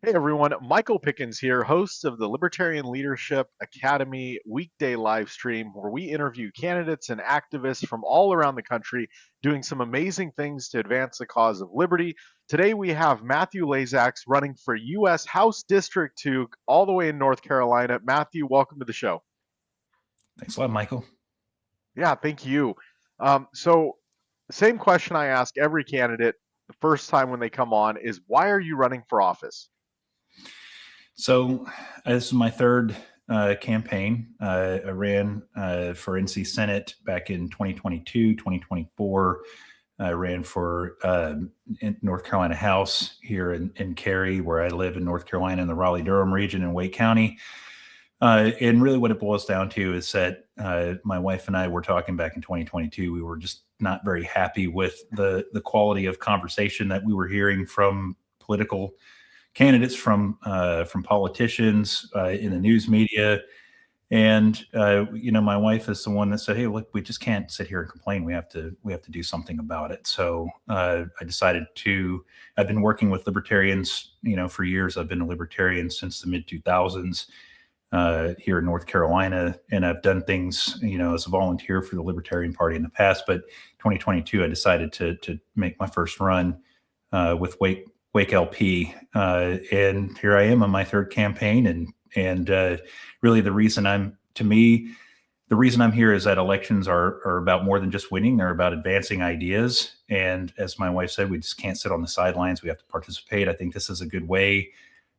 Hey everyone, Michael Pickens here, host of the Libertarian Leadership Academy weekday live stream where we interview candidates and activists from all around the country doing some amazing things to advance the cause of liberty. Today we have Matthew Laszacs running for U.S. House District 2 all the way in North Carolina. Matthew, welcome to the show. Thanks a lot, Michael. Yeah, thank you. So, same question I ask every candidate the first time when they come on is why are you running for office? So this is my third campaign. I ran for NC Senate back in 2022, 2024. I ran for North Carolina House here in Cary, where I live in North Carolina in the Raleigh-Durham region in Wake County. And really what it boils down to is that my wife and I were talking back in 2022. We were just not very happy with the quality of conversation that we were hearing from political candidates, from politicians, in the news media. And my wife is the one that said, "Hey, look, we just can't sit here and complain. We have to do something about it." So I decided to. I've been working with libertarians, for years. I've been a libertarian since the mid 2000s here in North Carolina, and I've done things, as a volunteer for the Libertarian Party in the past. But 2022, I decided to make my first run with Wake LP, and here I am on my third campaign, and really the reason I'm here is that elections are about more than just winning; they're about advancing ideas. And as my wife said, we just can't sit on the sidelines; we have to participate. I think this is a good way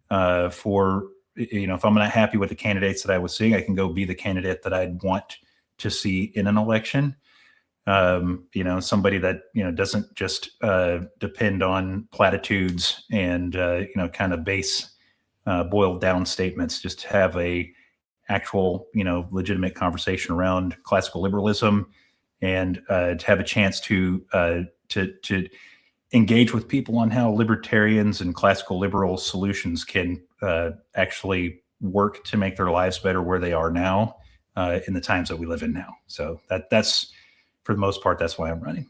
for if I'm not happy with the candidates that I was seeing, I can go be the candidate that I'd want to see in an election. Somebody that, doesn't just depend on platitudes and, kind of base boiled down statements, just have a actual, legitimate conversation around classical liberalism and to have a chance to engage with people on how libertarians and classical liberal solutions can actually work to make their lives better where they are now in the times that we live in now. So that's for the most part, that's why I'm running.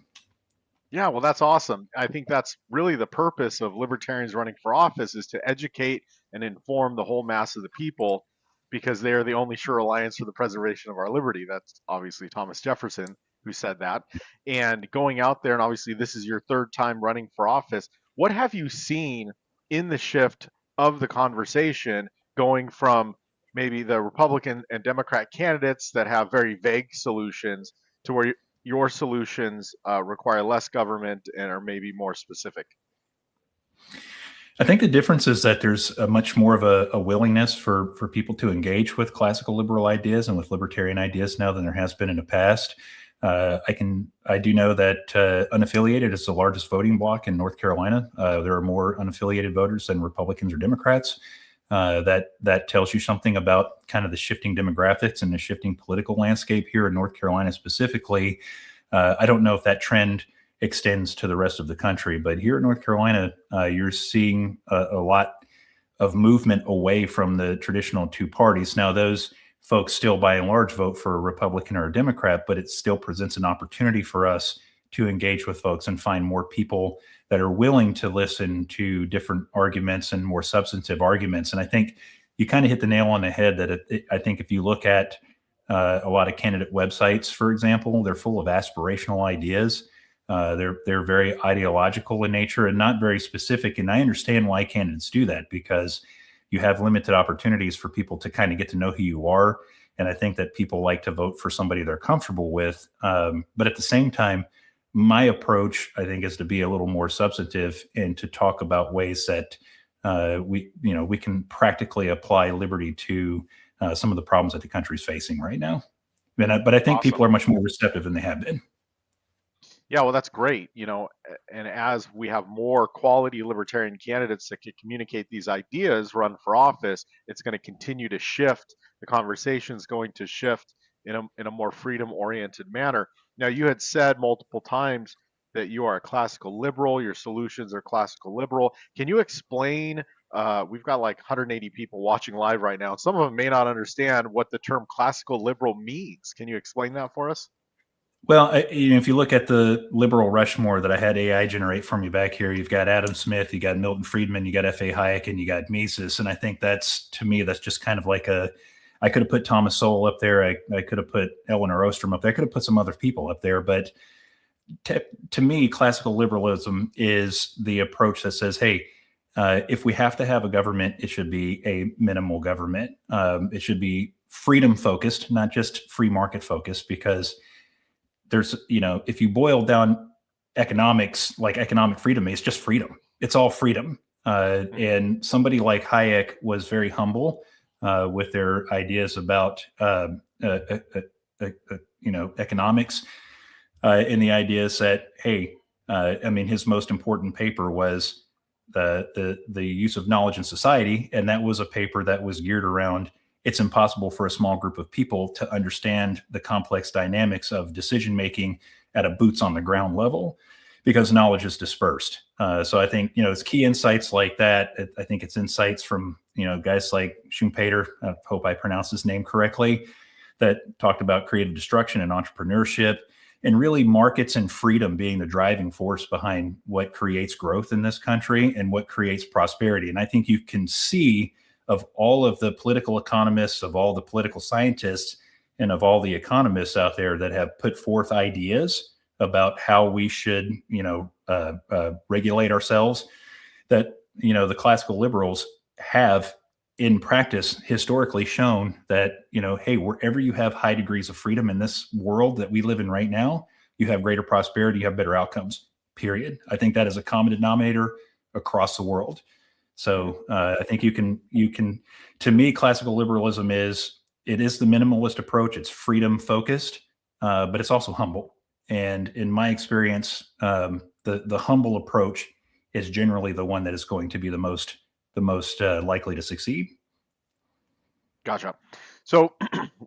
Yeah, well, that's awesome. I think that's really the purpose of libertarians running for office is to educate and inform the whole mass of the people because they are the only sure alliance for the preservation of our liberty. That's obviously Thomas Jefferson who said that. And going out there, and obviously this is your third time running for office, what have you seen in the shift of the conversation going from maybe the Republican and Democrat candidates that have very vague solutions to where your solutions require less government and are maybe more specific? I think the difference is that there's a much more of a willingness for people to engage with classical liberal ideas and with libertarian ideas now than there has been in the past. I do know that unaffiliated is the largest voting bloc in North Carolina. There are more unaffiliated voters than Republicans or Democrats. That tells you something about kind of the shifting demographics and the shifting political landscape here in North Carolina specifically. I don't know if that trend extends to the rest of the country, but here in North Carolina, you're seeing a lot of movement away from the traditional two parties. Now, those folks still by and large vote for a Republican or a Democrat, but it still presents an opportunity for us to engage with folks and find more people that are willing to listen to different arguments and more substantive arguments. And I think you kind of hit the nail on the head that I think if you look at a lot of candidate websites, for example, they're full of aspirational ideas. They're very ideological in nature and not very specific. And I understand why candidates do that because you have limited opportunities for people to kind of get to know who you are. And I think that people like to vote for somebody they're comfortable with. But at the same time, my approach, I think, is to be a little more substantive and to talk about ways that we can practically apply liberty to some of the problems that the country's facing right now. But I think people Awesome. are much more receptive than they have been. Yeah, well, that's great. And as we have more quality libertarian candidates that can communicate these ideas, run for office, it's going to continue to shift. The conversation is going to shift in a more freedom-oriented manner. Now, you had said multiple times that you are a classical liberal. Your solutions are classical liberal. Can you explain? We've got like 180 people watching live right now. Some of them may not understand what the term classical liberal means. Can you explain that for us? Well, if you look at the liberal Rushmore that I had AI generate for me back here, you've got Adam Smith, you got Milton Friedman, you got F.A. Hayek, and you got Mises. And I think that's, to me, that's just kind of like I could have put Thomas Sowell up there. I could have put Eleanor Ostrom up there. I could have put some other people up there. But to me, classical liberalism is the approach that says, hey, if we have to have a government, it should be a minimal government. It should be freedom focused, not just free market focused, because there's, if you boil down economics, like economic freedom, it's just freedom. It's all freedom. And somebody like Hayek was very humble with their ideas about, economics. And the idea is that, hey, his most important paper was the use of knowledge in society, and that was a paper that was geared around it's impossible for a small group of people to understand the complex dynamics of decision making at a boots on the ground level because knowledge is dispersed. So I think, it's key insights like that. I think it's insights from, guys like Schumpeter, I hope I pronounced his name correctly, that talked about creative destruction and entrepreneurship, and really markets and freedom being the driving force behind what creates growth in this country and what creates prosperity. And I think you can see of all of the political economists, of all the political scientists, and of all the economists out there that have put forth ideas about how we should, regulate ourselves, that, the classical liberals have in practice historically shown that, hey, wherever you have high degrees of freedom in this world that we live in right now, you have greater prosperity, you have better outcomes, period. I think that is a common denominator across the world. So I think you can, to me, classical liberalism is the minimalist approach. It's freedom focused, but it's also humble. And in my experience, the humble approach is generally the one that is going to be the most likely to succeed. Gotcha. So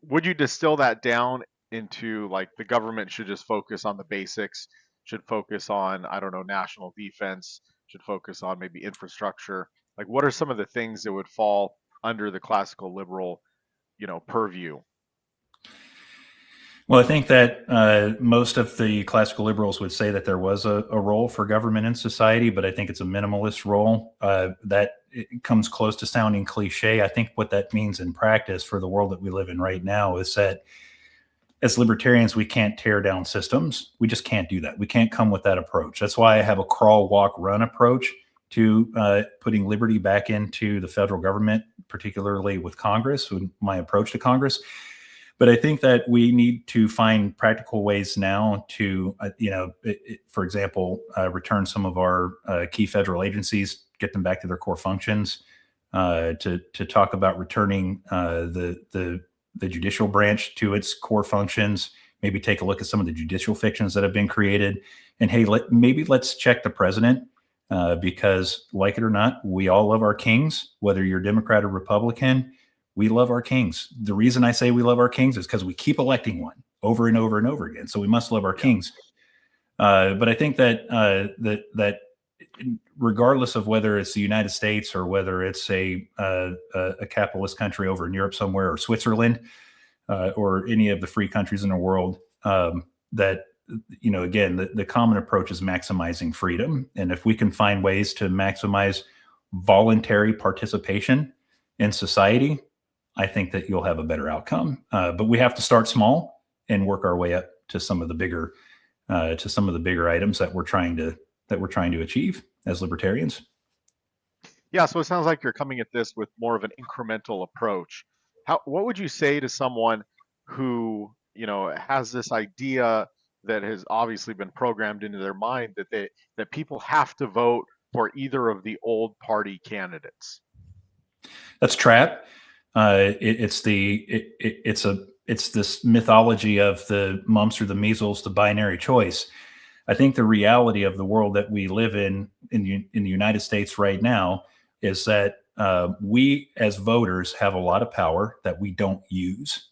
would you distill that down into like the government should just focus on the basics, should focus on, I don't know, national defense, should focus on maybe infrastructure? Like what are some of the things that would fall under the classical liberal, purview? Well, I think that most of the classical liberals would say that there was a role for government in society, but I think it's a minimalist role. That it comes close to sounding cliche. I think what that means in practice for the world that we live in right now is that as libertarians, we can't tear down systems. We just can't do that. We can't come with that approach. That's why I have a crawl, walk, run approach to putting liberty back into the federal government, particularly with Congress, with my approach to Congress. But I think that we need to find practical ways now to, for example, return some of our key federal agencies, get them back to their core functions, to talk about returning the judicial branch to its core functions, maybe take a look at some of the judicial fictions that have been created. And hey, let's check the president, because like it or not, we all love our kings, whether you're Democrat or Republican. We love our kings. The reason I say we love our kings is because we keep electing one over and over and over again. So we must love our kings. But I think that that regardless of whether it's the United States or whether it's a capitalist country over in Europe somewhere, or Switzerland, or any of the free countries in the world, that again, the common approach is maximizing freedom. And if we can find ways to maximize voluntary participation in society, I think that you'll have a better outcome. But we have to start small and work our way up to some of the bigger items that we're trying to achieve as libertarians. Yeah, so it sounds like you're coming at this with more of an incremental approach. What would you say to someone who, has this idea that has obviously been programmed into their mind that people have to vote for either of the old party candidates? That's trap. It's this mythology of the mumps or the measles, the binary choice. I think the reality of the world that we live in the United States right now is that we as voters have a lot of power that we don't use.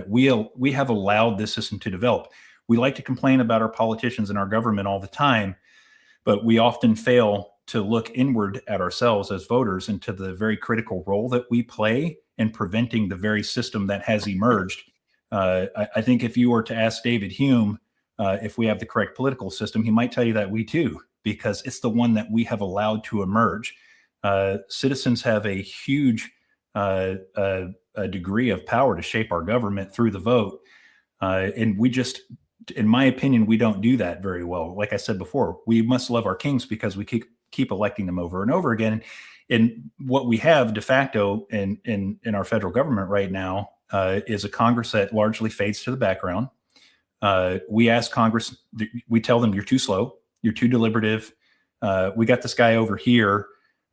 We have allowed this system to develop. We like to complain about our politicians and our government all the time, but we often fail to look inward at ourselves as voters and to the very critical role that we play in preventing the very system that has emerged. I think if you were to ask David Hume if we have the correct political system, he might tell you that we do, because it's the one that we have allowed to emerge. Citizens have a huge a degree of power to shape our government through the vote. And we just, in my opinion, we don't do that very well. Like I said before, we must love our kings because we keep electing them over and over again. And what we have de facto in our federal government right now is a Congress that largely fades to the background. We ask Congress, we tell them, you're too slow, you're too deliberative. We got this guy over here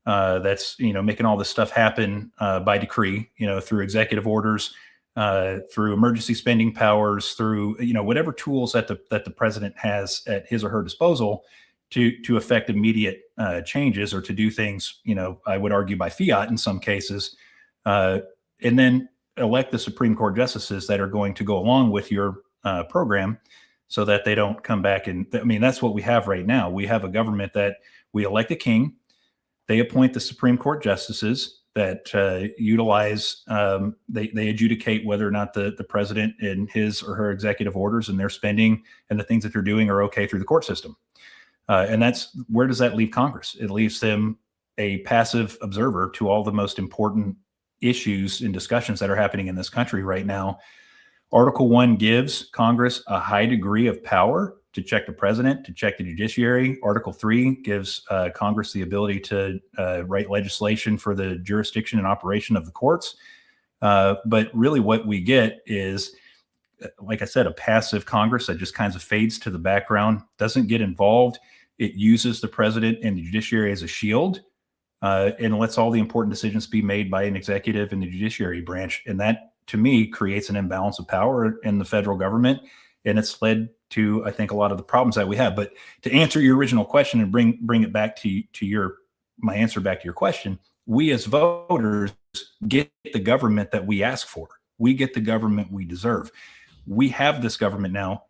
that's making all this stuff happen by decree, through executive orders, through emergency spending powers, through whatever tools that the president has at his or her disposal to affect immediate changes, or to do things, I would argue by fiat in some cases, and then elect the Supreme Court justices that are going to go along with your program, so that they don't come back. And that's what we have right now. We have a government that we elect a king, they appoint the Supreme Court justices that utilize, they adjudicate whether or not the president and his or her executive orders and their spending and the things that they're doing are okay through the court system. And where does that leave Congress? It leaves them a passive observer to all the most important issues and discussions that are happening in this country right now. Article 1 gives Congress a high degree of power to check the president, to check the judiciary. Article 3 gives Congress the ability to write legislation for the jurisdiction and operation of the courts. But really what we get is, like I said, a passive Congress that just kind of fades to the background, doesn't get involved. It uses the president and the judiciary as a shield, and lets all the important decisions be made by an executive and the judiciary branch. And that, to me, creates an imbalance of power in the federal government. And it's led to, I think, a lot of the problems that we have. But to answer your original question and bring it back to my answer back to your question, we as voters get the government that we ask for. We get the government we deserve. We have this government now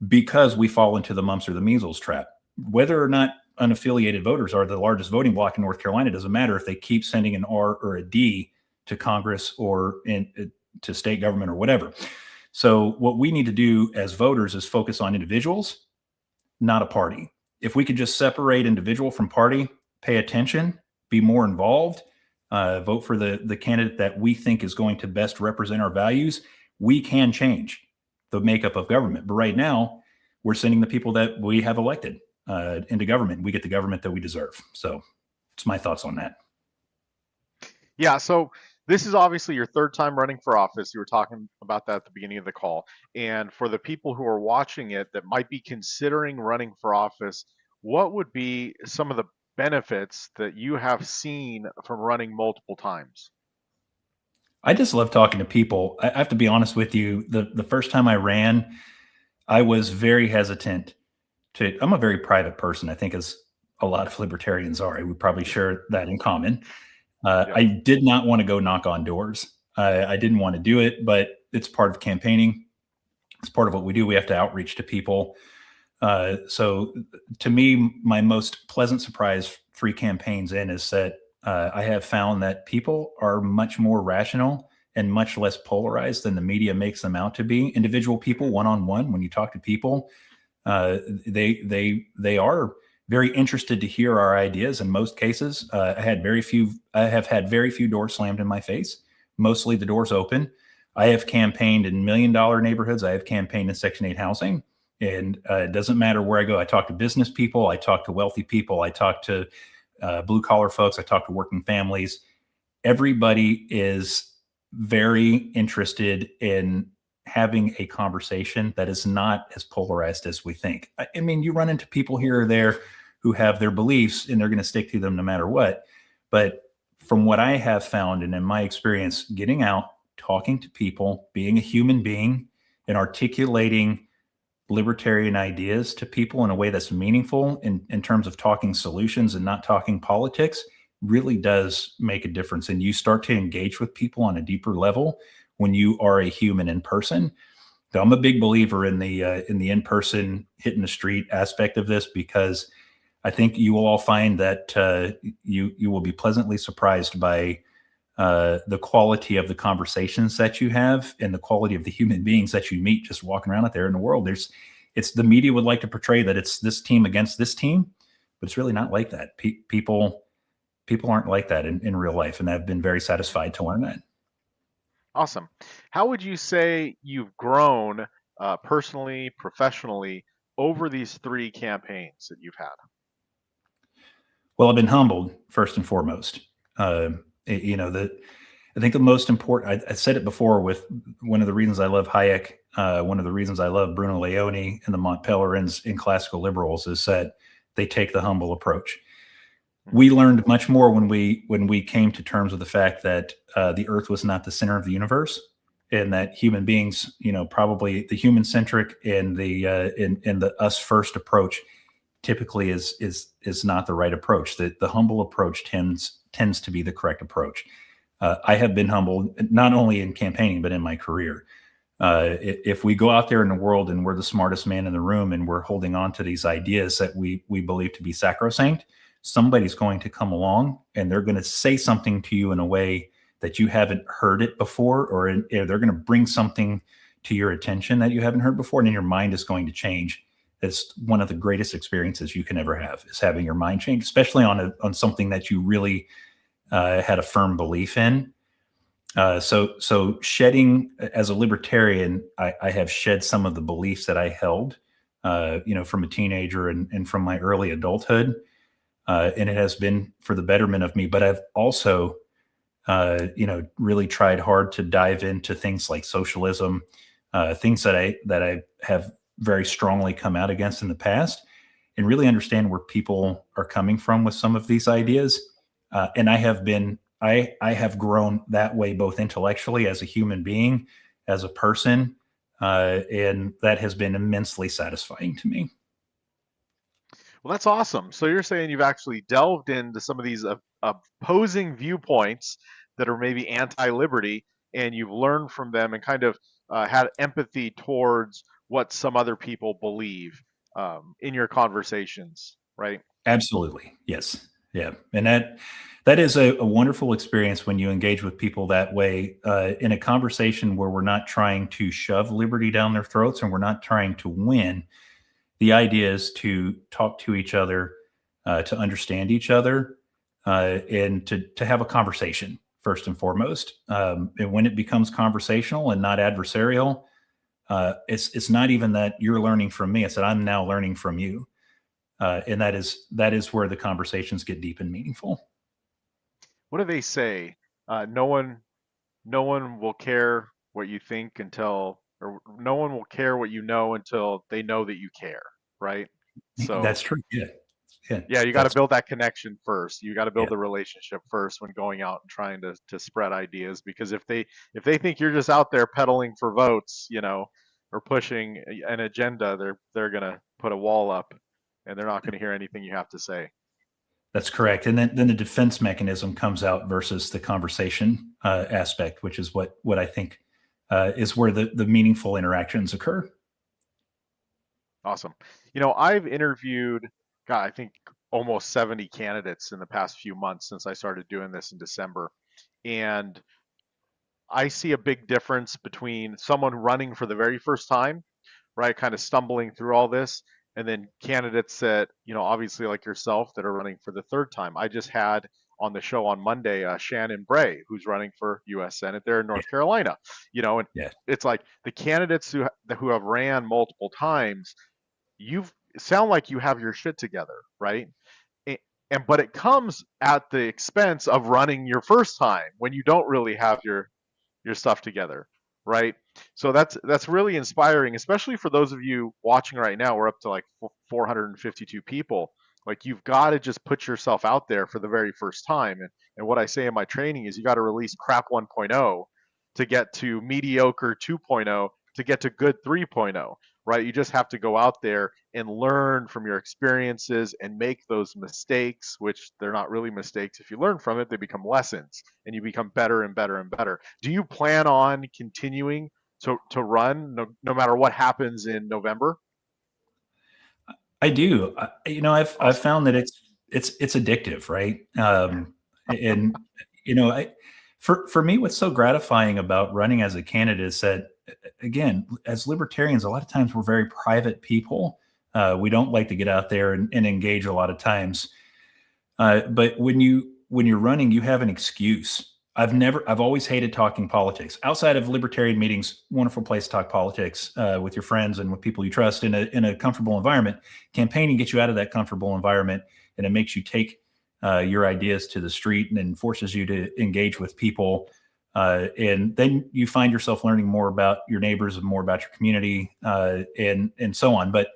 because we fall into the mumps or the measles trap. Whether or not unaffiliated voters are the largest voting bloc in North Carolina doesn't matter if they keep sending an R or a D to Congress or to state government or whatever. So what we need to do as voters is focus on individuals, not a party. If we could just separate individual from party, pay attention, be more involved, vote for the candidate that we think is going to best represent our values, we can change the makeup of government. But right now, we're sending the people that we have elected into government. We get the government that we deserve. So it's my thoughts on that. Yeah, so this is obviously your third time running for office. You were talking about that at the beginning of the call. And for the people who are watching it that might be considering running for office, what would be some of the benefits that you have seen from running multiple times? I just love talking to people. I have to be honest with you. The first time I ran, I was very hesitant I'm a very private person, I think, as a lot of libertarians are. We probably share that in common. Yeah. I did not want to go knock on doors. I didn't want to do it, but it's part of campaigning. It's part of what we do. We have to outreach to people. So to me, my most pleasant surprise 3 campaigns in is that I have found that people are much more rational and much less polarized than the media makes them out to be. Individual people, one-on-one, when you talk to people, they are very interested to hear our ideas. In most cases, I have had very few doors slammed in my face. Mostly the doors open. I have campaigned in $1 million neighborhoods. I have campaigned in Section 8 housing. And it doesn't matter where I go. I talk to business people. I talk to wealthy people. I talk to blue collar folks. I talk to working families. Everybody is very interested in having a conversation that is not as polarized as we think. I mean, you run into people here or there who have their beliefs and they're going to stick to them no matter what. But from what I have found and in my experience, getting out, talking to people, being a human being, and articulating libertarian ideas to people in a way that's meaningful in terms of talking solutions and not talking politics really does make a difference. And you start to engage with people on a deeper level when you are a human in person. So I'm a big believer in the in-person hitting the street aspect of this, because I think you will all find that you will be pleasantly surprised by the quality of the conversations that you have and the quality of the human beings that you meet just walking around out there in the world. it's the media would like to portray that it's this team against this team, but it's really not like that. People aren't like that in real life, and I've been very satisfied to learn that. Awesome. How would you say you've grown personally, professionally over these 3 campaigns that you've had? Well, I've been humbled first and foremost. Uh, you know, I think the most important. I said it before with one of the reasons I love Hayek. One of the reasons I love Bruno Leone and the Mont Pelerin in classical liberals is that they take the humble approach. We learned much more when we came to terms with the fact that the Earth was not the center of the universe, and that human beings, probably the human centric and the us first approach typically is not the right approach. That the humble approach tends to be the correct approach. I have been humbled not only in campaigning but in my career. If we go out there in the world and we're the smartest man in the room and we're holding on to these ideas that we believe to be sacrosanct, somebody's going to come along and they're going to say something to you in a way that you haven't heard it before, or they're going to bring something to your attention that you haven't heard before, and then your mind is going to change. It's one of the greatest experiences you can ever have, is having your mind change, especially on something that you really had a firm belief in. So shedding, as a libertarian, I have shed some of the beliefs that I held, from a teenager and from my early adulthood. And it has been for the betterment of me, but I've also, really tried hard to dive into things like socialism, things that I have very strongly come out against in the past, and really understand where people are coming from with some of these ideas. And I have grown that way, both intellectually as a human being, as a person, and that has been immensely satisfying to me. Well, that's awesome. So you're saying you've actually delved into some of these opposing viewpoints that are maybe anti-liberty, and you've learned from them and kind of had empathy towards what some other people believe in your conversations, right? Absolutely. Yes. Yeah. And that is a wonderful experience when you engage with people that way, in a conversation where we're not trying to shove liberty down their throats and we're not trying to win. The idea is to talk to each other, to understand each other, and to have a conversation first and foremost. And when it becomes conversational and not adversarial, it's not even that you're learning from me; it's that I'm now learning from you, and that is where the conversations get deep and meaningful. What do they say? No one will care what you think until, or no one will care what you know until they know that you care, right? So That's true. Yeah, yeah. yeah, you got to That's build that connection first. You got to build yeah. the relationship first when going out and trying to spread ideas. Because if they think you're just out there peddling for votes, or pushing an agenda, they're gonna put a wall up, and they're not gonna hear anything you have to say. That's correct. And then the defense mechanism comes out versus the conversation aspect, which is what I think is where the meaningful interactions occur. Awesome. I've interviewed, God, I think almost 70 candidates in the past few months since I started doing this in December. And I see a big difference between someone running for the very first time, right, kind of stumbling through all this, and then candidates that, obviously like yourself, that are running for the third time. I just had on the show on Monday Shannon Bray, who's running for U.S. Senate there in Yeah, North Carolina. And yeah, it's like the candidates who have ran multiple times, you sound like you have your shit together, right? A- And but it comes at the expense of running your first time when you don't really have your stuff together, right? So that's really inspiring, especially for those of you watching right now. We're up to like 452 people. Like, you've got to just put yourself out there for the very first time. And what I say in my training is you got to release crap 1.0 to get to mediocre 2.0 to get to good 3.0, right? You just have to go out there and learn from your experiences and make those mistakes, which they're not really mistakes. If you learn from it, they become lessons, and you become better and better and better. Do you plan on continuing to run no matter what happens in November? I do. I've Awesome. found that it's addictive, right? And I for me, what's so gratifying about running as a candidate is that again, as libertarians, a lot of times we're very private people. We don't like to get out there and engage a lot of times. But when you're running, you have an excuse. I've always hated talking politics outside of libertarian meetings. Wonderful place to talk politics with your friends and with people you trust in a comfortable environment. Campaigning gets you out of that comfortable environment, and it makes you take your ideas to the street and forces you to engage with people. And then you find yourself learning more about your neighbors and more about your community, and so on. But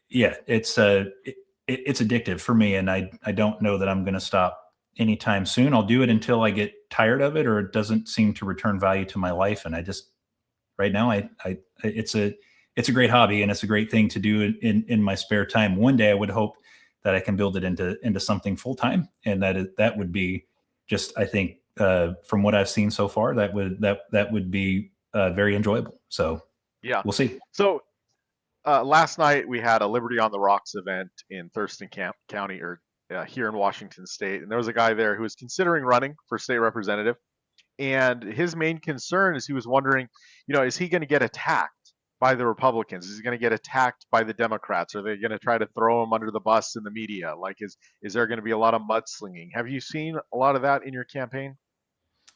yeah, it's addictive for me, and I don't know that I'm going to stop anytime soon. I'll do it until I get tired of it or it doesn't seem to return value to my life. And I just right now, it's a great hobby and it's a great thing to do in my spare time. One day I would hope that I can build it into something full time, and that would be just, I think, from what I've seen so far, that would be very enjoyable. So Yeah. we'll see. So last night we had a Liberty on the Rocks event in Thurston County, or here in Washington State, and there was a guy there who was considering running for state representative, and his main concern is he was wondering, is he going to get attacked by the Republicans? Is he going to get attacked by the Democrats? Are they going to try to throw him under the bus in the media? Like, is there going to be a lot of mudslinging? Have you seen a lot of that in your campaign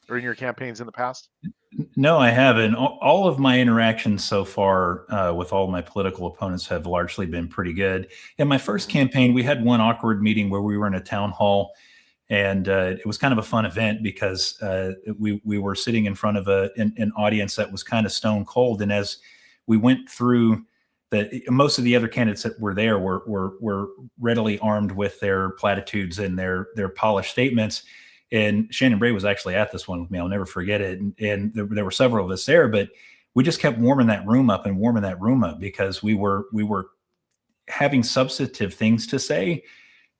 or in your campaigns in the past? No, I haven't. All of my interactions so far with all my political opponents have largely been pretty good. In my first campaign, we had one awkward meeting where we were in a town hall, and it was kind of a fun event because we were sitting in front of an audience that was kind of stone cold. And as we went through most of the other candidates that were there were readily armed with their platitudes and their polished statements. And Shannon Bray was actually at this one with me. I'll never forget it. And there were several of us there, but we just kept warming that room up because we were having substantive things to say.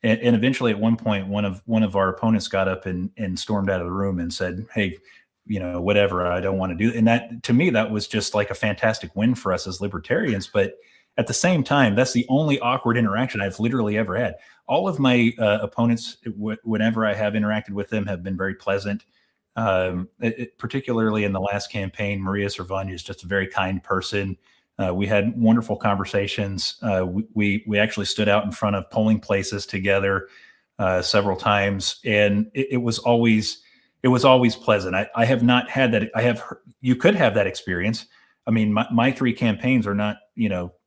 And eventually at one point, one of our opponents got up and stormed out of the room and said, "Hey, whatever, I don't want to do." And that, to me, that was just like a fantastic win for us as libertarians. But at the same time, that's the only awkward interaction I've literally ever had. All of my opponents, whenever I have interacted with them, have been very pleasant. Particularly in the last campaign, Maria Cervania is just a very kind person. We had wonderful conversations. We actually stood out in front of polling places together several times, and it was always pleasant. I have not had that. You could have that experience. I mean, my three campaigns are not,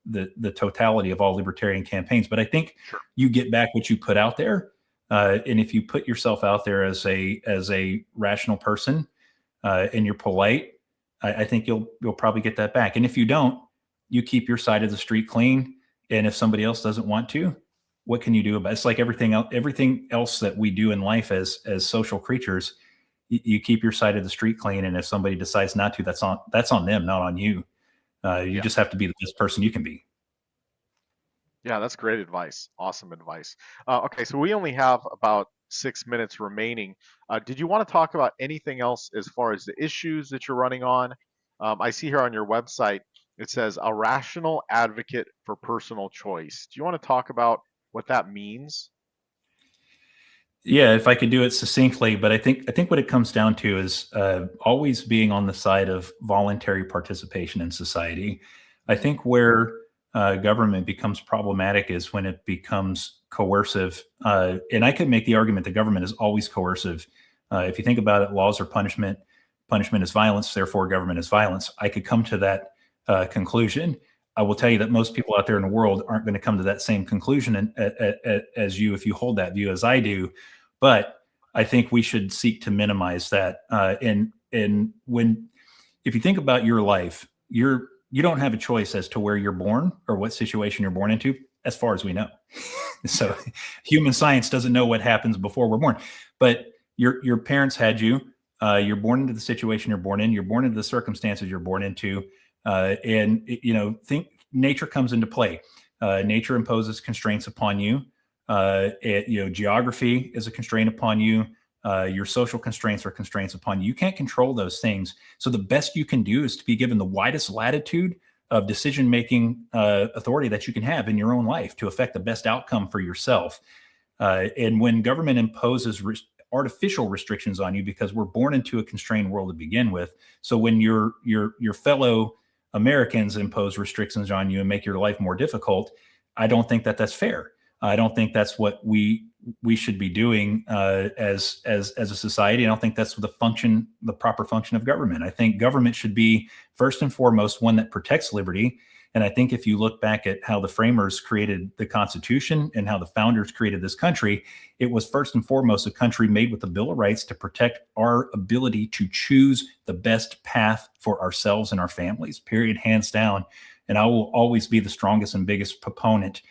the totality of all libertarian campaigns, but I think you get back what you put out there. And if you put yourself out there as a rational person and you're polite, I think you'll probably get that back. And if you don't, you keep your side of the street clean. And if somebody else doesn't want to, what can you do about it? It's like everything else that we do in life as social creatures. You keep your side of the street clean, and if somebody decides not to, that's on them, not on you. You just have to be the best person you can be. Yeah, that's great advice. Awesome advice. Okay, so we only have about 6 minutes remaining. Did you want to talk about anything else as far as the issues that you're running on? I see here on your website, it says a rational advocate for personal choice. Do you want to talk about what that means? Yeah, if I could do it succinctly, but I think what it comes down to is always being on the side of voluntary participation in society. I think where government becomes problematic is when it becomes coercive. And I could make the argument that government is always coercive. If you think about it, laws are punishment. Punishment is violence. Therefore, government is violence. I could come to that conclusion. I will tell you that most people out there in the world aren't going to come to that same conclusion as you if you hold that view as I do. But I think we should seek to minimize that. And if you think about your life, you don't have a choice as to where you're born or what situation you're born into, as far as we know. So human science doesn't know what happens before we're born. But your parents had you. You're born into the situation you're born in. You're born into the circumstances you're born into. And think nature comes into play. Nature imposes constraints upon you. Geography is a constraint upon you. Your social constraints are constraints upon you. You can't control those things. So the best you can do is to be given the widest latitude of decision-making authority that you can have in your own life to affect the best outcome for yourself. And when government imposes artificial restrictions on you because we're born into a constrained world to begin with. So when your fellow Americans impose restrictions on you and make your life more difficult, I don't think that that's fair. I don't think that's what we should be doing as a society. I don't think that's the proper function of government. I think government should be first and foremost one that protects liberty. And I think if you look back at how the framers created the Constitution and how the founders created this country, it was first and foremost a country made with the Bill of Rights to protect our ability to choose the best path for ourselves and our families, period, hands down. And I will always be the strongest and biggest proponent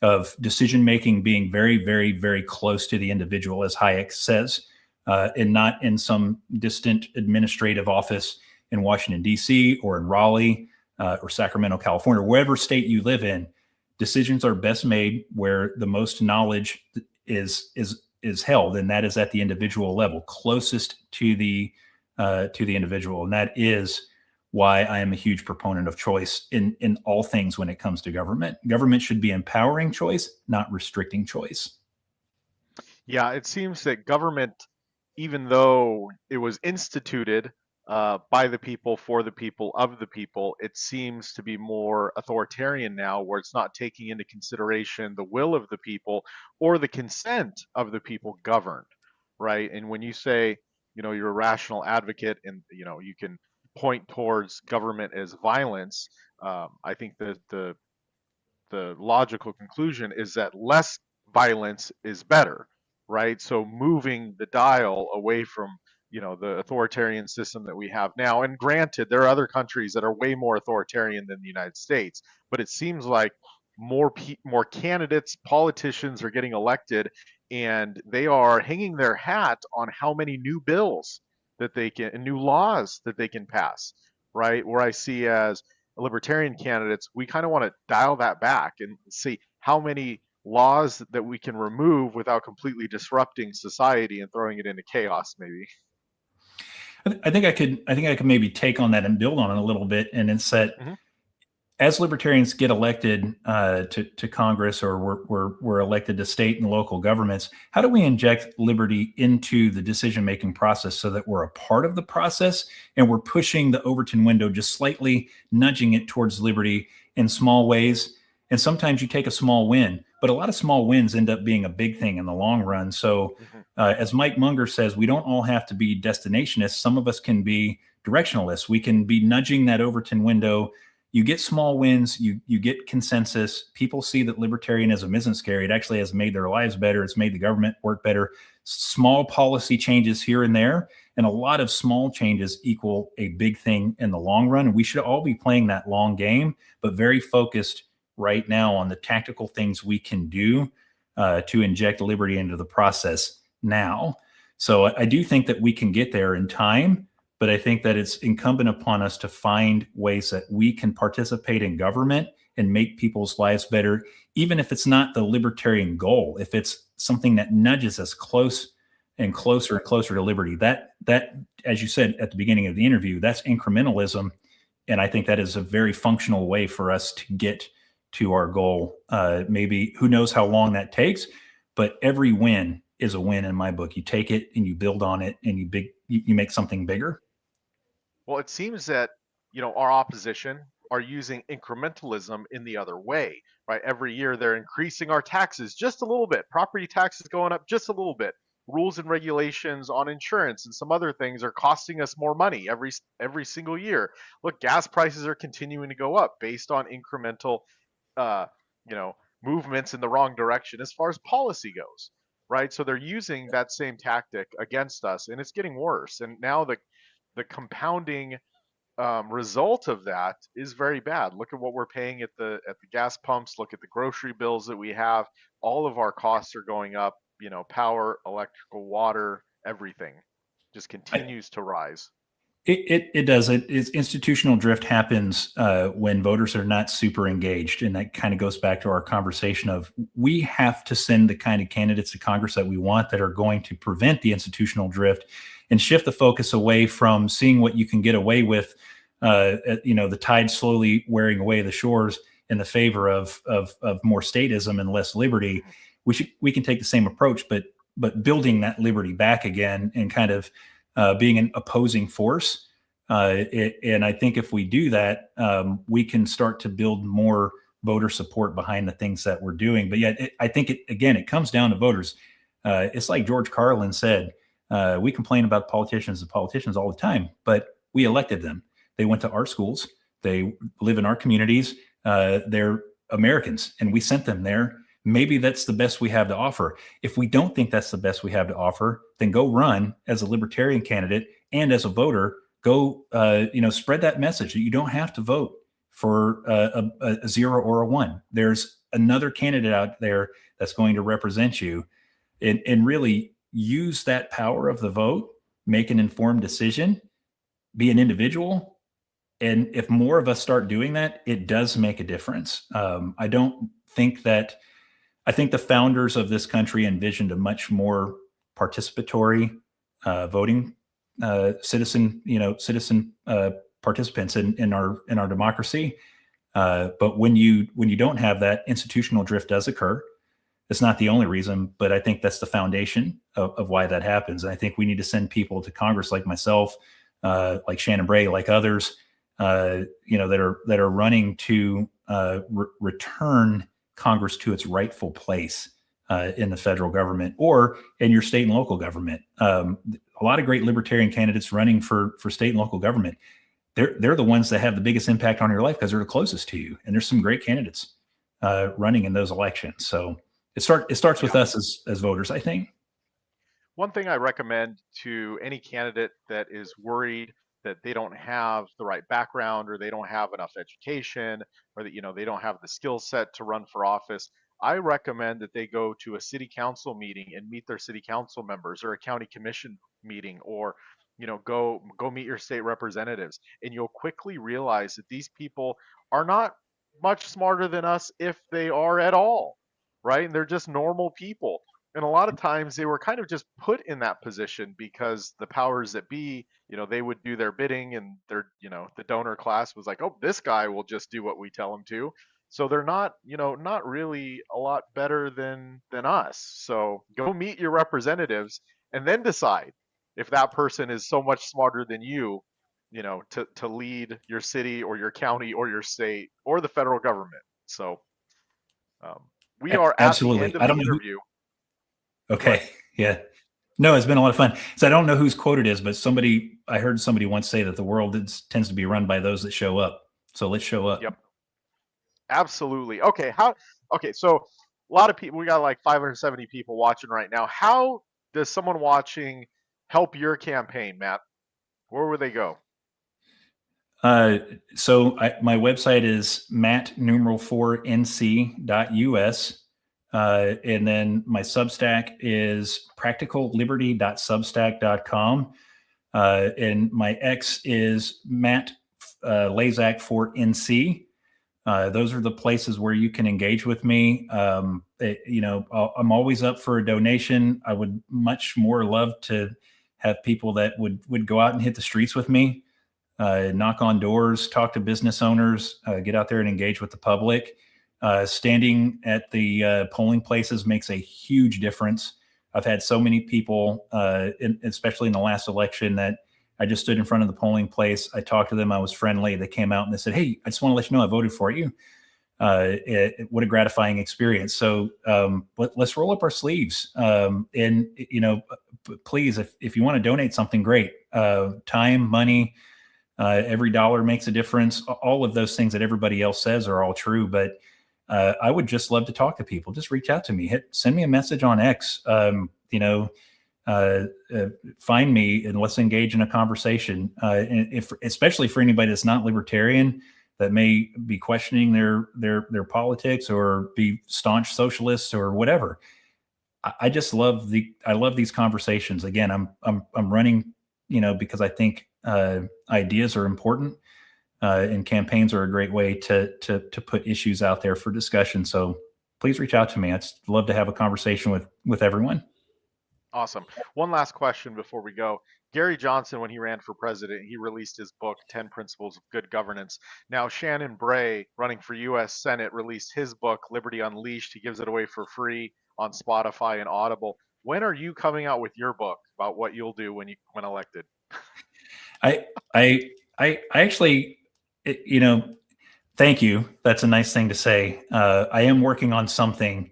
of decision-making being very, very, very close to the individual, as Hayek says, and not in some distant administrative office in Washington, D.C. or in Raleigh or Sacramento, California, wherever state you live in. Decisions are best made where the most knowledge is held, and that is at the individual level, closest to the individual. And that is why I am a huge proponent of choice in all things when it comes to government. Government should be empowering choice, not restricting choice. Yeah, it seems that government, even though it was instituted by the people, for the people, of the people, it seems to be more authoritarian now, where it's not taking into consideration the will of the people or the consent of the people governed, right? And when you say, you're a rational advocate and, you can point towards government as violence, I think that the logical conclusion is that less violence is better, right? So moving the dial away from the authoritarian system that we have now. And granted, there are other countries that are way more authoritarian than the United States, but it seems like more candidates, politicians are getting elected, and they are hanging their hat on how many new bills that they can and new laws that they can pass, right? Where I see as libertarian candidates, we kind of want to dial that back and see how many laws that we can remove without completely disrupting society and throwing it into chaos, maybe. I think I could maybe take on that and build on it a little bit. And it's that Hmm. as libertarians get elected to Congress, or we're elected to state and local governments, how do we inject liberty into the decision-making process so that we're a part of the process and we're pushing the Overton window just slightly, nudging it towards liberty in small ways? And sometimes you take a small win, but a lot of small wins end up being a big thing in the long run. So as Mike Munger says, we don't all have to be destinationists. Some of us can be directionalists. We can be nudging that Overton window. You get small wins, you get consensus. People see that libertarianism isn't scary. It actually has made their lives better. It's made the government work better. Small policy changes here and there, and a lot of small changes equal a big thing in the long run. And we should all be playing that long game, but very focused right now on the tactical things we can do to inject liberty into the process now. So I do think that we can get there in time, but I think that it's incumbent upon us to find ways that we can participate in government and make people's lives better, even if it's not the libertarian goal, if it's something that nudges us close and closer and closer to liberty. That, as you said at the beginning of the interview, that's incrementalism. And I think that is a very functional way for us to get to our goal. Maybe who knows how long that takes, but every win is a win in my book. You take it and you build on it and you make something bigger. Well, it seems that, our opposition are using incrementalism in the other way, right? Every year they're increasing our taxes just a little bit. Property taxes going up just a little bit. Rules and regulations on insurance and some other things are costing us more money every single year. Look, gas prices are continuing to go up based on incremental, uh, you know, movements in the wrong direction as far as policy goes, right? So they're using that same tactic against us, and it's getting worse. And now the compounding result of that is very bad. Look at what we're paying at the gas pumps. Look at the grocery bills that we have. All of our costs are going up. Power, electrical, water, everything just continues to rise. It does. It's institutional drift happens when voters are not super engaged, and that kind of goes back to our conversation of we have to send the kind of candidates to Congress that we want that are going to prevent the institutional drift and shift the focus away from seeing what you can get away with. The tide slowly wearing away the shores in the favor of more statism and less liberty. We can take the same approach, but but building that liberty back again and kind of being an opposing force. And I think if we do that, we can start to build more voter support behind the things that we're doing. But yet, I think it comes down to voters. It's like George Carlin said: we complain about politicians and politicians all the time, but we elected them. They went to our schools. They live in our communities. They're Americans, and we sent them there. Maybe that's the best we have to offer. If we don't think that's the best we have to offer, then go run as a libertarian candidate and as a voter. Go, spread that message that you don't have to vote for a zero or a one. There's another candidate out there that's going to represent you, and really use that power of the vote, make an informed decision, be an individual. And if more of us start doing that, it does make a difference. I don't think that I think the founders of this country envisioned a much more participatory voting citizen participants in our democracy. But when you don't have that, institutional drift does occur. It's not the only reason, but I think that's the foundation of why that happens. And I think we need to send people to Congress like myself, like Shannon Bray, like others, that are running to return Congress to its rightful place in the federal government or in your state and local government. A lot of great libertarian candidates running for state and local government. They're the ones that have the biggest impact on your life because they're the closest to you. And there's some great candidates running in those elections. So it starts with Yeah. us as voters, I think. One thing I recommend to any candidate that is worried that they don't have the right background or they don't have enough education or that they don't have the skill set to run for office, I recommend that they go to a city council meeting and meet their city council members or a county commission meeting or go meet your state representatives, and you'll quickly realize that these people are not much smarter than us if they are at all, right? And they're just normal people. And a lot of times they were kind of just put in that position because the powers that be, they would do their bidding, and the donor class was like, oh, this guy will just do what we tell him to. So they're not, not really a lot better than us. So go meet your representatives and then decide if that person is so much smarter than you, to lead your city or your county or your state or the federal government. So um, we are at the end Absolutely. of I the don't know interview. Go ahead. Okay. Yeah. No, it's been a lot of fun. So I don't know whose quote it is, but I heard somebody once say that the world tends to be run by those that show up. So let's show up. Yep. Absolutely. Okay. Okay. So a lot of people, we got like 570 people watching right now. How does someone watching help your campaign, Matt? Where would they go? My website is matt4nc.us. And then my Substack is practicalliberty.substack.com. And my X is Matt Lazak for NC. Those are the places where you can engage with me. I'm always up for a donation. I would much more love to have people that would go out and hit the streets with me, knock on doors, talk to business owners, get out there and engage with the public. Standing at the polling places makes a huge difference. I've had so many people, especially in the last election, that I just stood in front of the polling place. I talked to them. I was friendly. They came out and they said, "Hey, I just want to let you know I voted for you." What a gratifying experience. So let's roll up our sleeves. And, please, if you want to donate something, great. Time, money, every dollar makes a difference. All of those things that everybody else says are all true. But I would just love to talk to people. Just reach out to me. Send me a message on X. Find me and let's engage in a conversation. And especially for anybody that's not libertarian, that may be questioning their politics or be staunch socialists or whatever. I just love these conversations. Again, I'm running, because I think ideas are important, and campaigns are a great way to put issues out there for discussion. So please reach out to me. I'd love to have a conversation with everyone. Awesome. One last question before we go. Gary Johnson, when he ran for president, he released his book, 10 Principles of Good Governance. Now, Shannon Bray, running for U.S. Senate, released his book, Liberty Unleashed. He gives it away for free on Spotify and Audible. When are you coming out with your book about what you'll do when elected? I I actually, you know, thank you. That's a nice thing to say. I am working on something,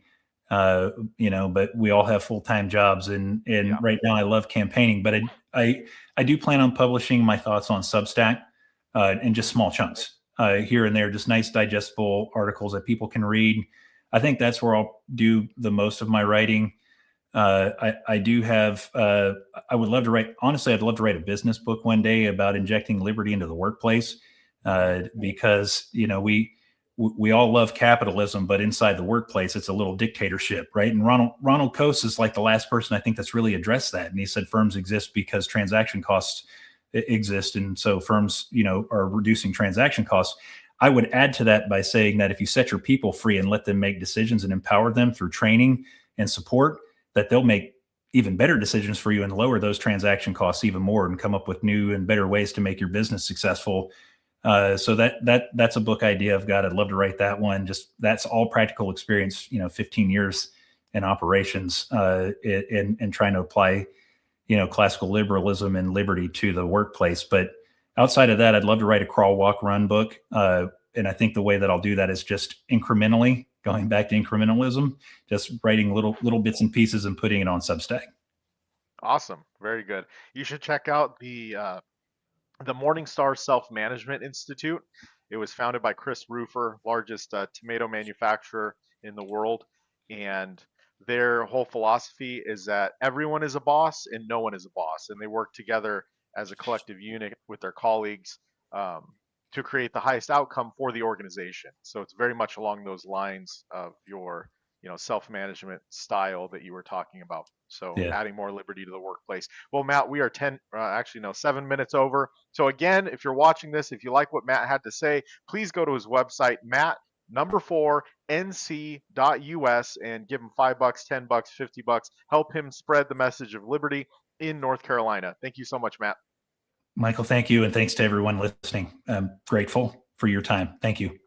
but we all have full time jobs, and Yeah. right now I love campaigning. But I do plan on publishing my thoughts on Substack in just small chunks here and there, just nice digestible articles that people can read. I think that's where I'll do the most of my writing. I do have. I would love to write. Honestly, I'd love to write a business book one day about injecting liberty into the workplace, Hmm. because we all love capitalism, but inside the workplace, it's a little dictatorship, right? And Ronald Coase is like the last person I think that's really addressed that. And he said firms exist because transaction costs exist, and so firms, are reducing transaction costs. I would add to that by saying that if you set your people free and let them make decisions and empower them through training and support, that they'll make even better decisions for you and lower those transaction costs even more and come up with new and better ways to make your business successful. So that's a book idea I've got. I'd love to write that one. Just that's all practical experience, 15 years in operations, and trying to apply, classical liberalism and liberty to the workplace. But outside of that, I'd love to write a crawl, walk, run book. And I think the way that I'll do that is just incrementally, going back to incrementalism, just writing little bits and pieces and putting it on Substack. Awesome. Very good. You should check out the Morningstar Self Management Institute. It was founded by Chris Rufer, largest tomato manufacturer in the world, and their whole philosophy is that everyone is a boss and no one is a boss, and they work together as a collective unit with their colleagues, um, to create the highest outcome for the organization. So it's very much along those lines of your self-management style that you were talking about. So Yeah. adding more liberty to the workplace. Well, Matt, we are 10, actually, no, 7 minutes over. So again, if you're watching this, if you like what Matt had to say, please go to his website, Matt number 4nc.us, and give him $5, $10, $50. Help him spread the message of liberty in North Carolina. Thank you so much, Matt. Michael, thank you. And thanks to everyone listening. I'm grateful for your time. Thank you.